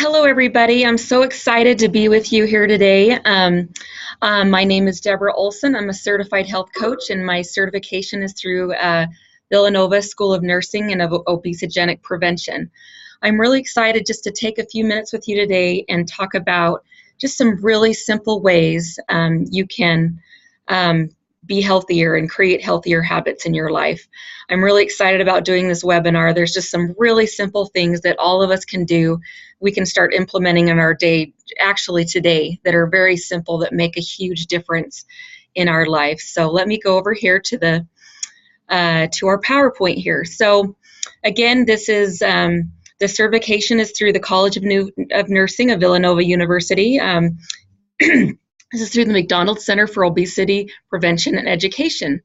Hello, everybody. I'm so excited to be with you here today. My name is Deborah Olsen. I'm a certified health coach, and my certification is through Villanova School of Nursing and of Obesogenic Prevention. I'm really excited just to take a few minutes with you today and talk about just some really simple ways you can be healthier and create healthier habits in your life. I'm really excited about doing this webinar. There's just some really simple things that all of us can do. We can start implementing in our day, actually today, that are very simple that make a huge difference in our life. So let me go over here to the to our PowerPoint here. So again, this is the certification is through the College of Nursing of Villanova University. This is through the McDonald Center for Obesity Prevention and Education.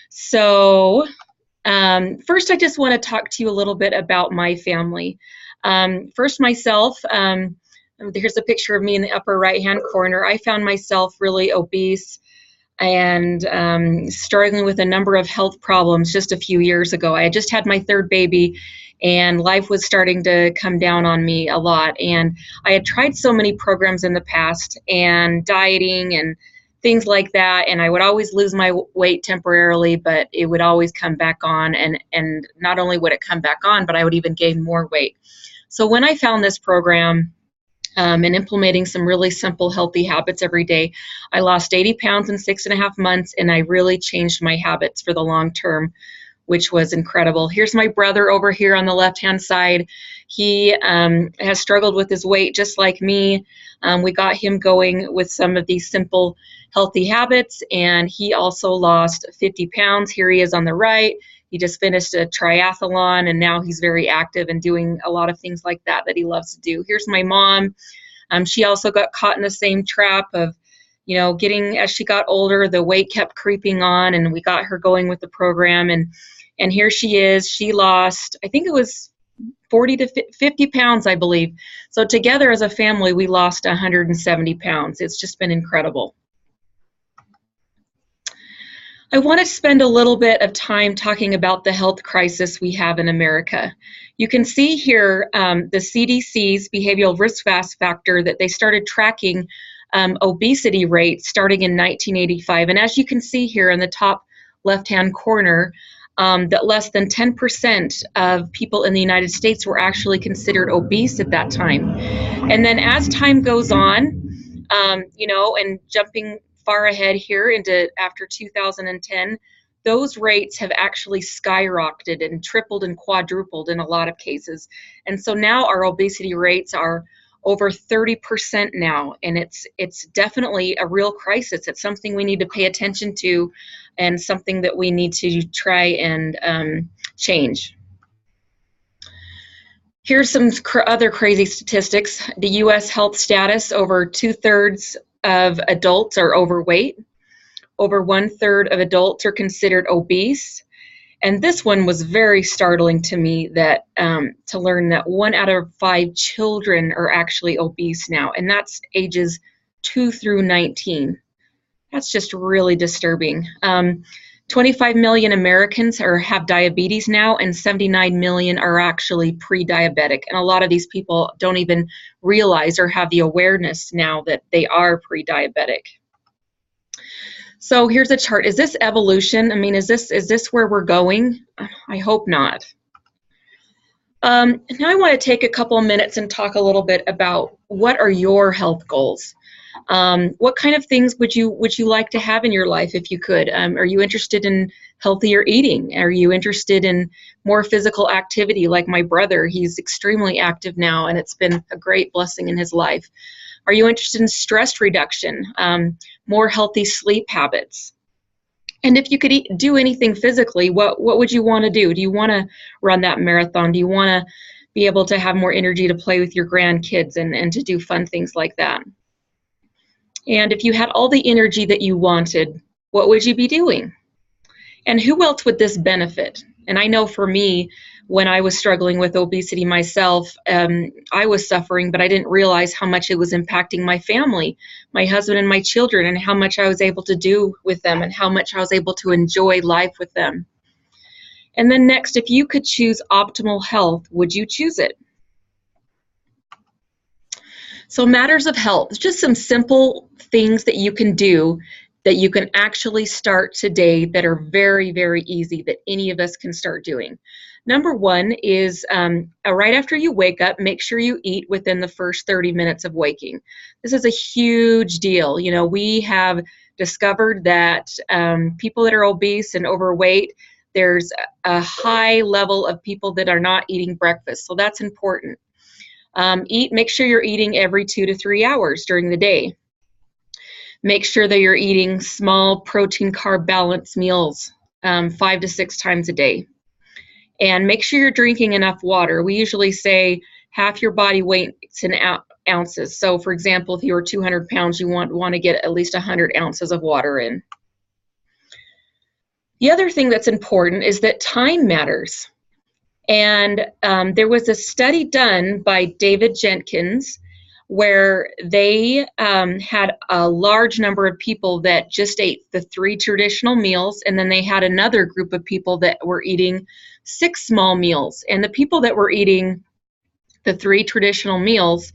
So first, I just want to talk to you a little bit about my family. First, myself, here's a picture of me in the upper right-hand corner. I found myself really obese and struggling with a number of health problems just a few years ago. I had just had my third baby, and life was starting to come down on me a lot. And I had tried so many programs in the past and dieting and things like that, and I would always lose my weight temporarily, but it would always come back on, and not only would it come back on, but I would even gain more weight. So when I found this program, and implementing some really simple healthy habits every day, I lost 80 pounds in 6.5 months, and I really changed my habits for the long term, which was incredible. Here's my brother over here on the left-hand side. He has struggled with his weight just like me. We got him going with some of these simple healthy habits, and he also lost 50 pounds. Here he is on the right. He just finished a triathlon, and now he's very active and doing a lot of things like that he loves to do. Here's my mom. She also got caught in the same trap of, getting, as she got older, the weight kept creeping on, and we got her going with the program. And here she is. She lost, I think it was 40 to 50 pounds, I believe. So together as a family, we lost 170 pounds. It's just been incredible. I want to spend a little bit of time talking about the health crisis we have in America. You can see here the CDC's behavioral risk factor that they started tracking obesity rates starting in 1985. And as you can see here in the top left-hand corner, that less than 10% of people in the United States were actually considered obese at that time. And then as time goes on, and jumping far ahead here into after 2010, those rates have actually skyrocketed and tripled and quadrupled in a lot of cases. And so now our obesity rates are over 30% now, and it's definitely a real crisis. It's something we need to pay attention to and something that we need to try and change. Here's some other crazy statistics. The U.S. health status: over 2/3 of adults are overweight. Over 1/3 of adults are considered obese. And this one was very startling to me, that to learn that 1 out of 5 children are actually obese now, and that's ages 2 through 19. That's just really disturbing. 25 million Americans have diabetes now, and 79 million are actually pre-diabetic. And a lot of these people don't even realize or have the awareness now that they are pre-diabetic. So here's a chart. Is this evolution? I mean, is this where we're going? I hope not. Now I want to take a couple of minutes and talk a little bit about what are your health goals. What kind of things would you like to have in your life if you could? Are you interested in healthier eating? Are you interested in more physical activity like my brother? He's extremely active now, and it's been a great blessing in his life. Are you interested in stress reduction, more healthy sleep habits? And if you could do anything physically, what would you want to do? Do you want to run that marathon? Do you want to be able to have more energy to play with your grandkids and to do fun things like that? And if you had all the energy that you wanted, what would you be doing? And who else would this benefit? And I know for me, when I was struggling with obesity myself, I was suffering, but I didn't realize how much it was impacting my family, my husband and my children, and how much I was able to do with them and how much I was able to enjoy life with them. And then next, if you could choose optimal health, would you choose it? So matters of health, just some simple things that you can do that you can actually start today that are very, very easy that any of us can start doing. Number one is right after you wake up, make sure you eat within the first 30 minutes of waking. This is a huge deal. You know, we have discovered that people that are obese and overweight, there's a high level of people that are not eating breakfast. So that's important. Make sure you're eating every 2 to 3 hours during the day. Make sure that you're eating small protein carb balance meals 5 to 6 times a day. And make sure you're drinking enough water. We usually say half your body weight in ounces. So for example, if you were 200 pounds, you want to get at least 100 ounces of water in. The other thing that's important is that time matters. And there was a study done by David Jenkins where they had a large number of people that just ate the 3 traditional meals, and then they had another group of people that were eating 6 small meals. And the people that were eating the 3 traditional meals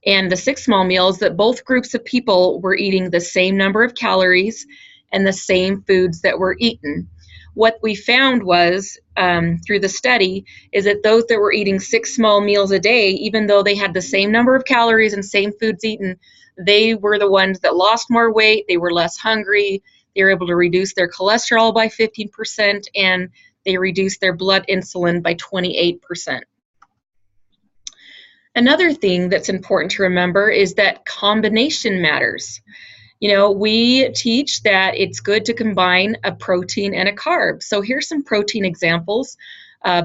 and the 6 small meals, that both groups of people were eating the same number of calories and the same foods that were eaten. What we found was, through the study, is that those that were eating 6 small meals a day, even though they had the same number of calories and same foods eaten, they were the ones that lost more weight, they were less hungry, they were able to reduce their cholesterol by 15%, and they reduced their blood insulin by 28%. Another thing that's important to remember is that combination matters. You know, we teach that it's good to combine a protein and a carb. So here's some protein examples.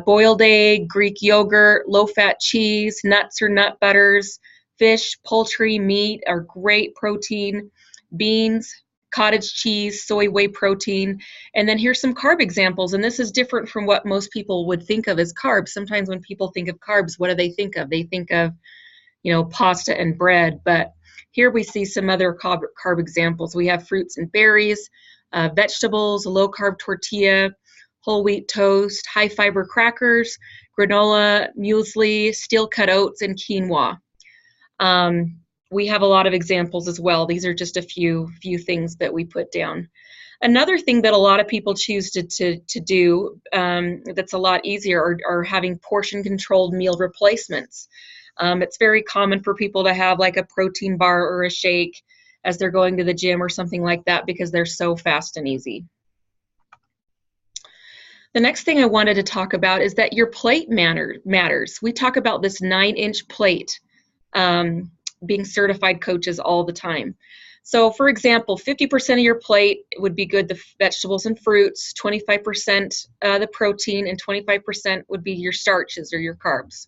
Boiled egg, Greek yogurt, low-fat cheese, nuts or nut butters, fish, poultry, meat are great protein, beans, cottage cheese, soy whey protein. And then here's some carb examples. And this is different from what most people would think of as carbs. Sometimes when people think of carbs, what do they think of? They think of, you know, pasta and bread. But here we see some other carb examples. We have fruits and berries, vegetables, low-carb tortilla, whole wheat toast, high-fiber crackers, granola, muesli, steel-cut oats, and quinoa. We have a lot of examples as well. These are just a few things that we put down. Another thing that a lot of people choose to do that's a lot easier are having portion-controlled meal replacements. It's very common for people to have like a protein bar or a shake as they're going to the gym or something like that because they're so fast and easy. The next thing I wanted to talk about is that your plate matters. We talk about this 9-inch plate, being certified coaches all the time. So for example, 50% of your plate would be good, the vegetables and fruits, 25% the protein, and 25% would be your starches or your carbs.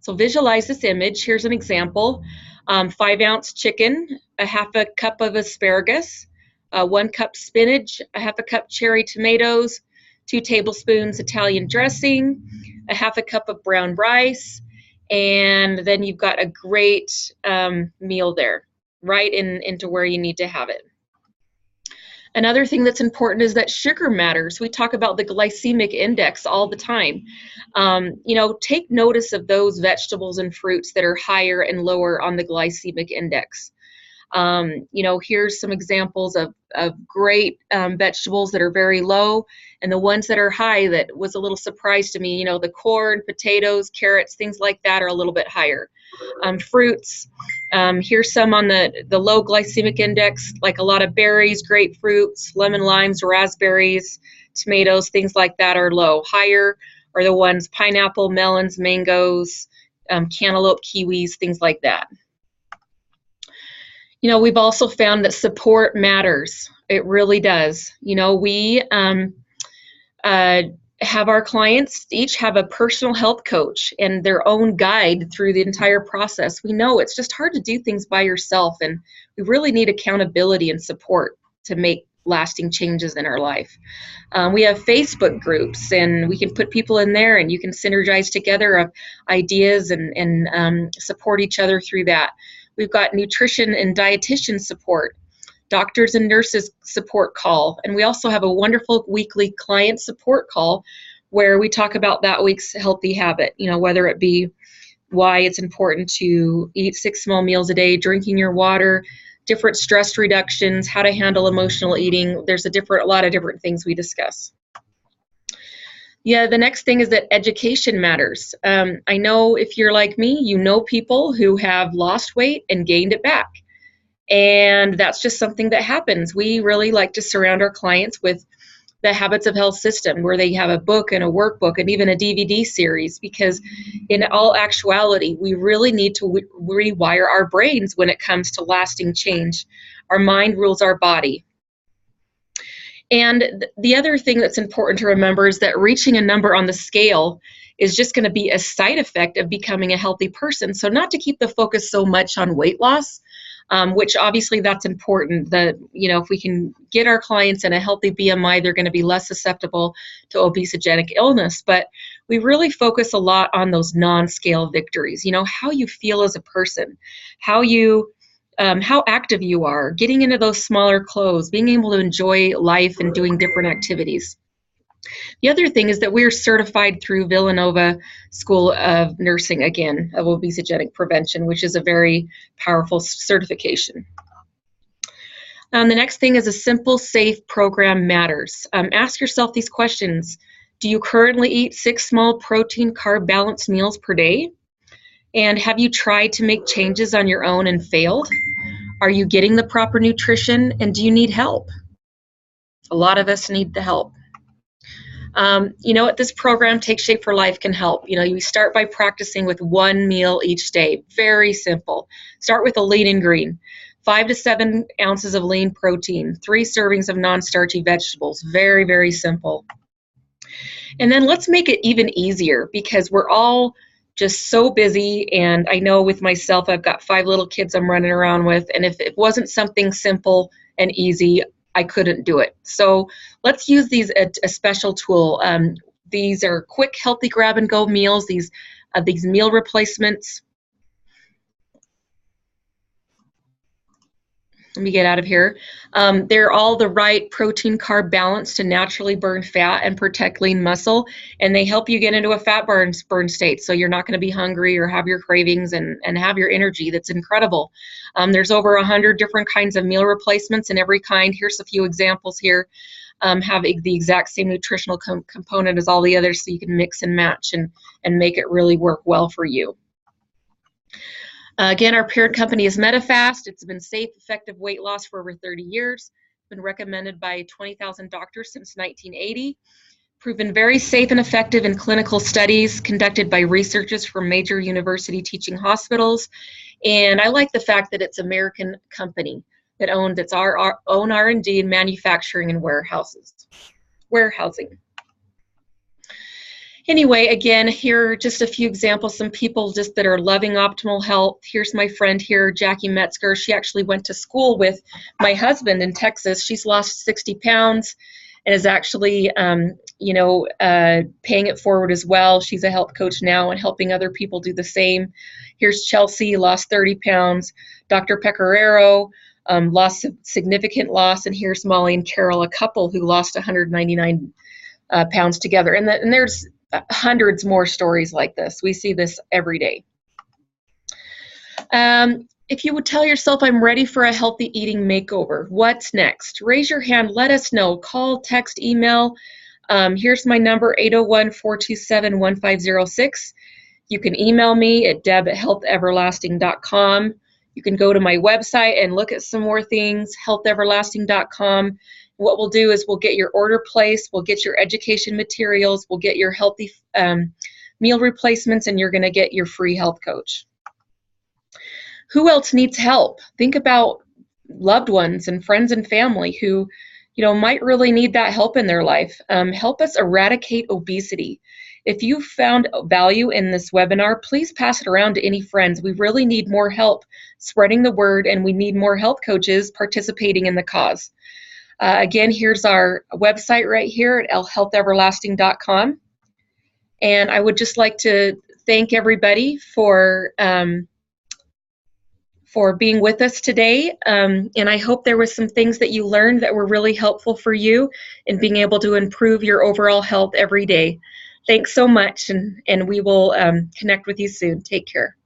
So visualize this image. Here's an example. 5-ounce chicken, a half a cup of asparagus, 1 cup spinach, a half a cup cherry tomatoes, 2 tablespoons Italian dressing, a half a cup of brown rice, and then you've got a great meal there, right into where you need to have it. Another thing that's important is that sugar matters. We talk about the glycemic index all the time. You know, take notice of those vegetables and fruits that are higher and lower on the glycemic index. You know, here's some examples of great vegetables that are very low, and the ones that are high that was a little surprise to me. You know, the corn, potatoes, carrots, things like that are a little bit higher. Fruits, here's some on the low glycemic index, like a lot of berries, grapefruits, lemon, limes, raspberries, tomatoes, things like that are low. Higher are the ones pineapple, melons, mangoes, cantaloupe, kiwis, things like that. You know, we've also found that support matters. It really does. You know, we have our clients each have a personal health coach and their own guide through the entire process. We know it's just hard to do things by yourself, and we really need accountability and support to make lasting changes in our life. We have Facebook groups, and we can put people in there, and you can synergize together of ideas and support each other through that. We've got nutrition and dietitian support, doctors and nurses support call, and we also have a wonderful weekly client support call where we talk about that week's healthy habit, you know, whether it be why it's important to eat 6 small meals a day, drinking your water, different stress reductions, how to handle emotional eating. There's a lot of different things we discuss. Yeah, the next thing is that education matters. I know if you're like me, you know people who have lost weight and gained it back. And that's just something that happens. We really like to surround our clients with the Habits of Health system, where they have a book and a workbook and even a DVD series, because in all actuality, we really need to rewire our brains when it comes to lasting change. Our mind rules our body. And the other thing that's important to remember is that reaching a number on the scale is just going to be a side effect of becoming a healthy person. So not to keep the focus so much on weight loss, which obviously that's important. That, if we can get our clients in a healthy BMI, they're going to be less susceptible to obesogenic illness. But we really focus a lot on those non-scale victories. How you feel as a person, how active you are, getting into those smaller clothes, being able to enjoy life and doing different activities. The other thing is that we are certified through Villanova School of Nursing, again, of obesogenic prevention, which is a very powerful certification. The next thing is a simple, safe program matters. Ask yourself these questions. Do you currently eat 6 small protein, carb balanced meals per day? And have you tried to make changes on your own and failed? Are you getting the proper nutrition, and do you need help? A lot of us need the help. This program, Take Shape for Life, can help. You start by practicing with 1 meal each day. Very simple. Start with a lean and green. 5 to 7 ounces of lean protein, 3 servings of non-starchy vegetables. Very, very simple. And then let's make it even easier, because we're all just so busy. And I know with myself, I've got 5 little kids I'm running around with. And if it wasn't something simple and easy, I couldn't do it. So let's use these a special tool. These are quick, healthy grab-and-go meals. These meal replacements. Let me get out of here. They're all the right protein carb balance to naturally burn fat and protect lean muscle, and they help you get into a fat burn state, so you're not going to be hungry or have your cravings and have your energy. That's incredible. There's over 100 different kinds of meal replacements, and every kind, here's a few examples here, have the exact same nutritional component as all the others, so you can mix and match and make it really work well for you. Again, our parent company is Medifast. It's been safe, effective weight loss for over 30 years. Been recommended by 20,000 doctors since 1980. Proven very safe and effective in clinical studies conducted by researchers from major university teaching hospitals. And I like the fact that it's an American company that's our own R&D and manufacturing and warehousing. Anyway, again, here are just a few examples, some people just that are loving optimal health. Here's my friend here, Jackie Metzger. She actually went to school with my husband in Texas. She's lost 60 pounds and is actually, paying it forward as well. She's a health coach now and helping other people do the same. Here's Chelsea, lost 30 pounds. Dr. Pecoraro, lost significant loss. And here's Molly and Carol, a couple who lost 199 pounds together. And there's hundreds more stories like this. We see this every day. If you would tell yourself, I'm ready for a healthy eating makeover, what's next? Raise your hand, let us know. Call, text, email. Here's my number, 801-427-1506. You can email me at deb@healtheverlasting.com. You can go to my website and look at some more things, healtheverlasting.com. What we'll do is we'll get your order placed, we'll get your education materials, we'll get your healthy meal replacements, and you're going to get your free health coach. Who else needs help? Think about loved ones and friends and family who, might really need that help in their life. Help us eradicate obesity. If you found value in this webinar, please pass it around to any friends. We really need more help spreading the word, and we need more health coaches participating in the cause. Again, here's our website right here at healtheverlasting.com. And I would just like to thank everybody for being with us today. And I hope there was some things that you learned that were really helpful for you in being able to improve your overall health every day. Thanks so much, and we will connect with you soon. Take care.